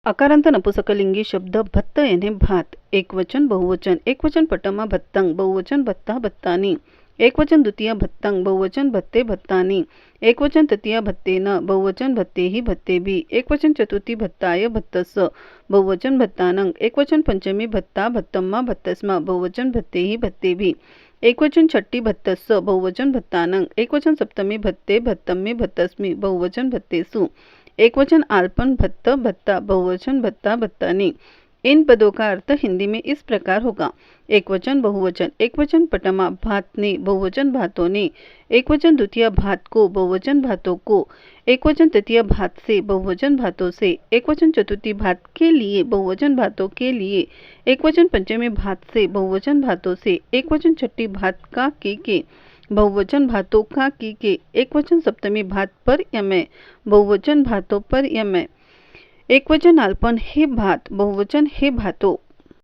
अकारांत नपुसकलिंगी शब्द भत्त येणे भात. एकवचन बहुवचन. एकवचन पटमा भत्तंग, बहुवचन भत्ता भत्तानी. एकवचन द्वितीय भत्तंग, बहुवचन भत्ते भत्तानी. एकवचन तृतीय भत्तेन, बहुवचन भत्तेहि भत्तेभि. एकवचन चतुर्थी भत्ताय भत्तस, बहुवचन भत्तानंग. एकवचन पंचमी भत्ता भत्तम्मा भत्तस्मा, बहुवचन भत्तेहि भत्तेभि. एकवचन षष्ठी भत्तस्स, बहुवचन भत्तानंग. एकवचन सप्तमी भत्ते भत्तम्मे भत्तस्मी, बहुवचन भत्तेसु. एकवचन आलपन भत्त भत्ता, बहुवचन भत्ता भत्तानी. इन पदों का अर्थ हिंदी में इस प्रकार होगा। एकवचन बहुवचन। एकवचन पटमा भात ने, बहुवचन भातों ने। एकवचन द्वितीय भात को, बहुवचन भातों को। एकवचन तृतीय भात से, बहुवचन भातों से। एकवचन चतुर्थी भात के लिए, बहुवचन भातों के लिए। एकवचन पंचमी भात से, बहुवचन भातों से। एकवचन छठी भात का के, बहुवचन भातों का की के। एकवचन सप्तमी भात पर यमय, बहुवचन भातों पर यमय। एकवचन आलपन हे भात, बहुवचन हे भातों।